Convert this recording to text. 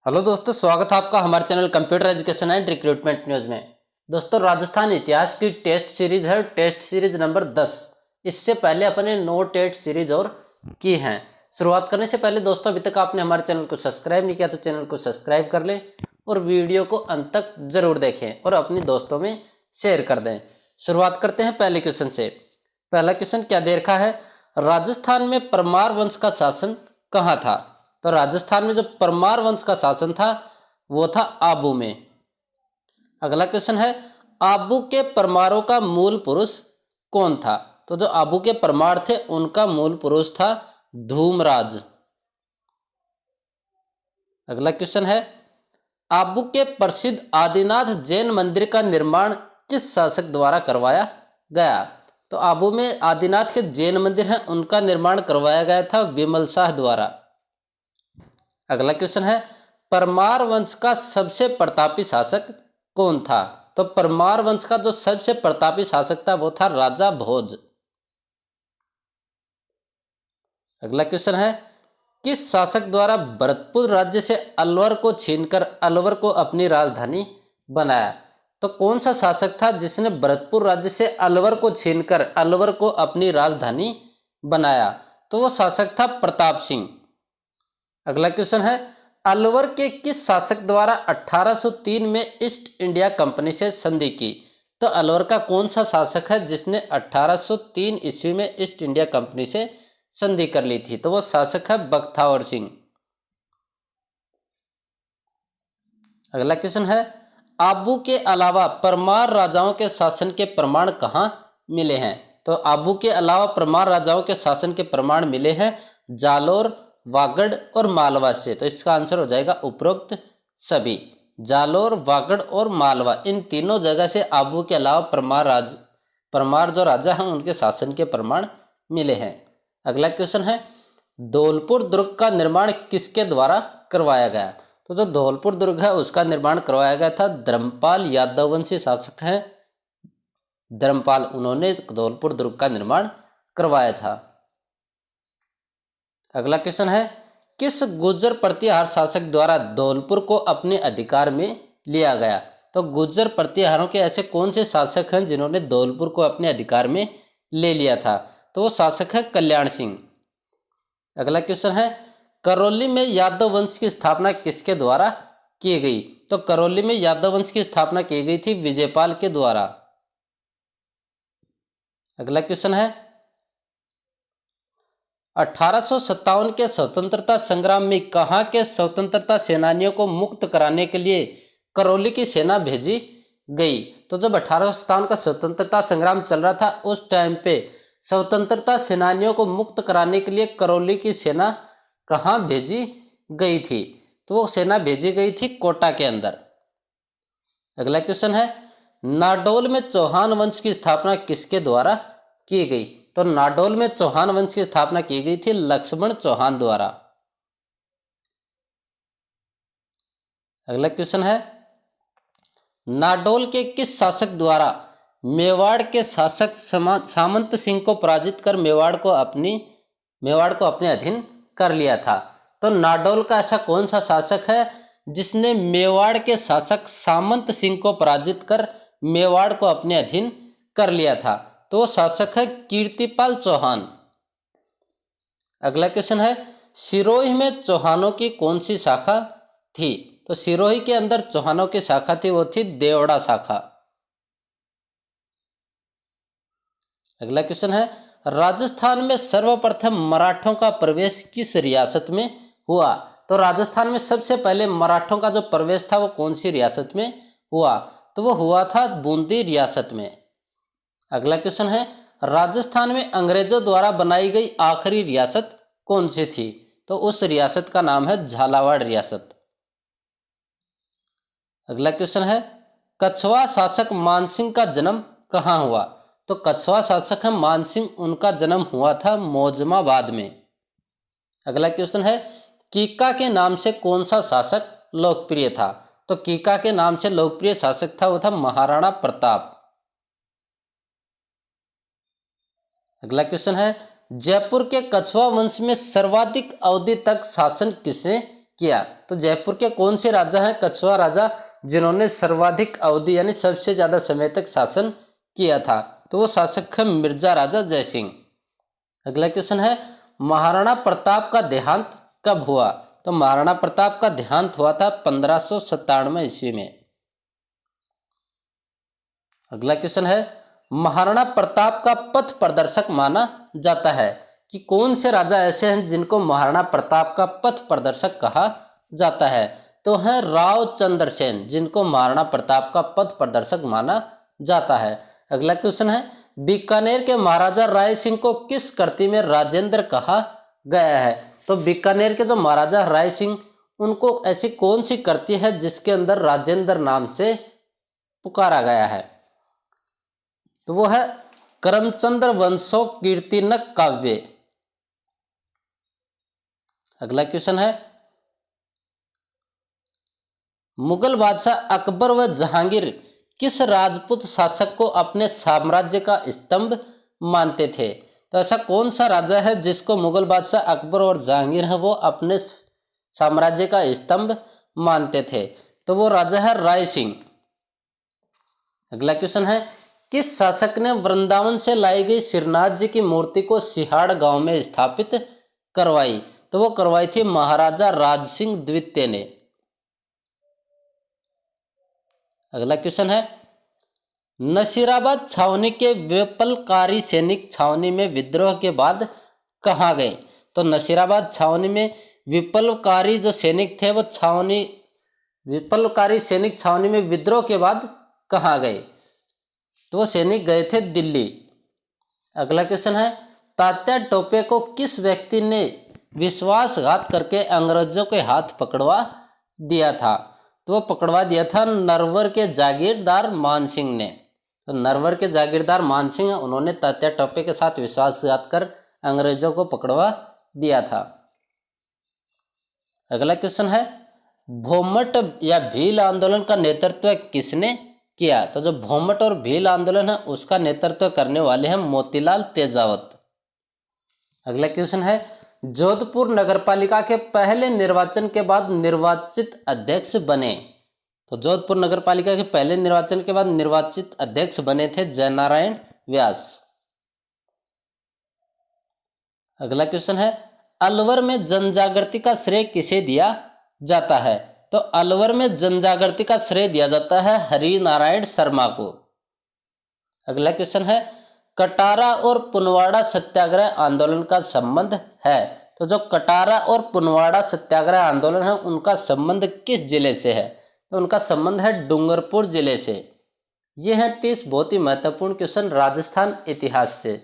Hello दोस्तों, स्वागत है आपका हमारे channel computer education and recruitment news में। दोस्तों, राजस्थान इतिहास की टेस्ट सीरीज है, टेस्ट सीरीज नंबर 10। इससे पहले अपने 9 टेस्ट सीरीज और की हैं। शुरुआत करने से पहले दोस्तों, अभी तक आपने हमारे चैनल को सब्सक्राइब नहीं किया तो चैनल को सब्सक्राइब कर लें और वीडियो को अंत तक जरूर देखें और अपने दोस्तों में शेयर कर दें। शुरुआत करते हैं पहले क्वेश्चन से। पहला क्वेश्चन क्या दे रखा है? राजस्थान में परमार वंश का शासन कहाँ था? तो राजस्थान में जो परमार वंश का शासन था वो था आबू में। अगला क्वेश्चन है, आबू के परमारों का मूल पुरुष कौन था? तो जो आबू के परमार थे उनका मूल पुरुष था धूमराज। अगला क्वेश्चन है, आबू के प्रसिद्ध आदिनाथ जैन मंदिर का निर्माण किस शासक द्वारा करवाया गया? तो आबू में आदिनाथ के जैन मंदिर हैं, उनका निर्माण करवाया गया था विमल शाह द्वारा। अगला क्वेश्चन है, परमार वंश का सबसे प्रतापी शासक कौन था? तो परमार वंश का जो सबसे प्रतापी शासक था वो था राजा भोज। अगला क्वेश्चन है, किस शासक द्वारा भरतपुर राज्य से अलवर को छीनकर अलवर को अपनी राजधानी बनाया? तो कौन सा शासक था जिसने भरतपुर राज्य से अलवर को छीनकर अलवर को अपनी राजधानी बनाया? तो वो शासक था प्रताप सिंह। अगला क्वेश्चन है, अलवर के किस शासक द्वारा 1803 में ईस्ट इंडिया कंपनी से संधि की? तो अलवर का कौन सा शासक है जिसने 1803 ईस्वी में ईस्ट इंडिया कंपनी से संधि कर ली थी? तो वो शासक है बख्तावर सिंह। अगला क्वेश्चन है, आबू के अलावा परमार राजाओं के शासन के प्रमाण कहाँ मिले हैं? तो आबू के अलावा परमार राजाओं के शासन के प्रमाण मिले हैं जालोर, वागड़ और मालवा से। तो इसका आंसर हो जाएगा उपरोक्त सभी। जालोर, वागड़ और मालवा, इन तीनों जगह से आबू के अलावा परमार जो राजा हैं उनके शासन के प्रमाण मिले हैं। अगला क्वेश्चन है, धौलपुर दुर्ग का निर्माण किसके द्वारा करवाया गया? तो जो धौलपुर दुर्ग है उसका निर्माण करवाया गया था धर्मपाल यादववंशी शासक हैं धर्मपाल, उन्होंने धौलपुर दुर्ग का निर्माण करवाया था। अगला क्वेश्चन है, किस गुर्जर प्रतिहार शासक द्वारा धौलपुर को अपने अधिकार में लिया गया? तो गुर्जर प्रतिहारों के ऐसे कौन से शासक हैं जिन्होंने धौलपुर को अपने अधिकार में ले लिया था? तो वो शासक है कल्याण सिंह। अगला क्वेश्चन है, करौली में यादव वंश की स्थापना किसके द्वारा की गई? तो करौली में यादव वंश की स्थापना की गई थी विजयपाल के द्वारा। अगला क्वेश्चन है, 1857 के स्वतंत्रता संग्राम में कहाँ के स्वतंत्रता सेनानियों को मुक्त कराने के लिए करौली की सेना भेजी गई? तो जब 1857 का स्वतंत्रता संग्राम चल रहा था उस टाइम पे स्वतंत्रता सेनानियों को मुक्त कराने के लिए करौली की सेना कहाँ भेजी गई थी? तो वो सेना भेजी गई थी कोटा के अंदर। अगला क्वेश्चन है, नाडोल में चौहान वंश की स्थापना किसके द्वारा की गई? तो नाडोल में चौहान वंश की स्थापना की गई थी लक्ष्मण चौहान द्वारा। अगला क्वेश्चन है, नाडोल के किस शासक द्वारा मेवाड़ के शासक सामंत सिंह को पराजित कर मेवाड़ को अपने अधीन कर लिया था? तो नाडोल का ऐसा कौन सा शासक है जिसने मेवाड़ के शासक सामंत सिंह को पराजित कर मेवाड़ को अपने अधीन कर लिया था? तो वो शासक है कीर्तिपाल चौहान। अगला क्वेश्चन है, सिरोही में चौहानों की कौन सी शाखा थी? तो सिरोही के अंदर चौहानों की शाखा थी, वो थी देवड़ा शाखा। अगला क्वेश्चन है, राजस्थान में सर्वप्रथम मराठों का प्रवेश किस रियासत में हुआ? तो राजस्थान में सबसे पहले मराठों का जो प्रवेश था वो कौन सी रियासत में हुआ? तो वो हुआ था बूंदी रियासत में। अगला क्वेश्चन है, राजस्थान में अंग्रेजों द्वारा बनाई गई आखिरी रियासत कौन सी थी? तो उस रियासत का नाम है झालावाड़ रियासत। अगला क्वेश्चन है, कछवा शासक मानसिंह का जन्म कहाँ हुआ? तो कछवा शासक है मानसिंह, उनका जन्म हुआ था मौजमाबाद में। अगला क्वेश्चन है, कीका के नाम से कौन सा शासक लोकप्रिय था? तो कीका के नाम से लोकप्रिय शासक था वो था महाराणा प्रताप। अगला क्वेश्चन है, जयपुर के कछवा वंश में सर्वाधिक अवधि तक शासन किसने किया। तो जयपुर के कौन से राजा हैं कछुआ राजा जिन्होंने सर्वाधिक अवधि यानी सबसे ज्यादा समय तक शासन किया था? तो वो शासक है मिर्जा राजा जयसिंह। अगला क्वेश्चन है महाराणा प्रताप का देहांत कब हुआ? तो महाराणा प्रताप का देहांत हुआ था 1597 ईस्वी में। अगला क्वेश्चन है महाराणा प्रताप का पथ प्रदर्शक माना जाता है कि कौन से राजा ऐसे हैं जिनको महाराणा प्रताप का पथ प्रदर्शक कहा जाता है? तो है राव चंद्र सेन जिनको महाराणा प्रताप का पथ प्रदर्शक माना जाता है। अगला क्वेश्चन है बीकानेर के महाराजा राय सिंह को किस कृति में राजेंद्र कहा गया है? तो बीकानेर के जो महाराजा राय सिंह उनको ऐसी कौन सी कृति है जिसके अंदर राजेंद्र नाम से पुकारा गया है? तो वो है करमचंद्र वंशो कीर्तिनक काव्य। अगला क्वेश्चन है मुगल बादशाह अकबर व जहांगीर किस राजपूत शासक को अपने साम्राज्य का स्तंभ मानते थे? तो ऐसा कौन सा राजा है जिसको मुगल बादशाह अकबर और जहांगीर है वो अपने साम्राज्य का स्तंभ मानते थे? तो वो राजा है राय सिंह। अगला क्वेश्चन है किस शासक ने वृंदावन से लाई गई श्रीनाथ जी की मूर्ति को सिहाड़ गांव में स्थापित करवाई? तो वो करवाई थी महाराजा राज सिंह द्वितीय ने। अगला क्वेश्चन है नसीराबाद छावनी के विप्लवकारी सैनिक छावनी में विद्रोह के बाद कहाँ गए? तो नसीराबाद छावनी में विप्लवकारी जो सैनिक थे वो विप्लवकारी सैनिक छावनी में विद्रोह के बाद कहाँ गए? तो वो सैनिक गए थे दिल्ली। अगला क्वेश्चन है तात्या टोपे को किस व्यक्ति ने विश्वासघात करके अंग्रेजों के हाथ पकड़वा दिया था? तो वो पकड़वा दिया था नरवर के जागीरदार मानसिंह ने। तो नरवर के जागीरदार मानसिंह उन्होंने तात्या टोपे के साथ विश्वासघात कर अंग्रेजों को पकड़वा दिया था। अगला क्वेश्चन है भोमट या भील आंदोलन का नेतृत्व किसने किया? तो जो भोमट और भील आंदोलन है उसका नेतृत्व करने वाले हैं मोतीलाल तेजावत। अगला क्वेश्चन है जोधपुर नगरपालिका के पहले निर्वाचन के बाद निर्वाचित अध्यक्ष बने? तो जोधपुर नगरपालिका के पहले निर्वाचन के बाद निर्वाचित अध्यक्ष बने थे जयनारायण व्यास। अगला क्वेश्चन है अलवर में जनजागृति का श्रेय किसे दिया जाता है? तो अलवर में जनजागृति का श्रेय दिया जाता है हरि नारायण शर्मा को। अगला क्वेश्चन है कटारा और पुनवाड़ा सत्याग्रह आंदोलन का संबंध है? तो जो कटारा और पुनवाड़ा सत्याग्रह आंदोलन है उनका संबंध किस जिले से है? तो उनका संबंध है डूंगरपुर जिले से। ये है 30 बहुत ही महत्वपूर्ण क्वेश्चन राजस्थान इतिहास से।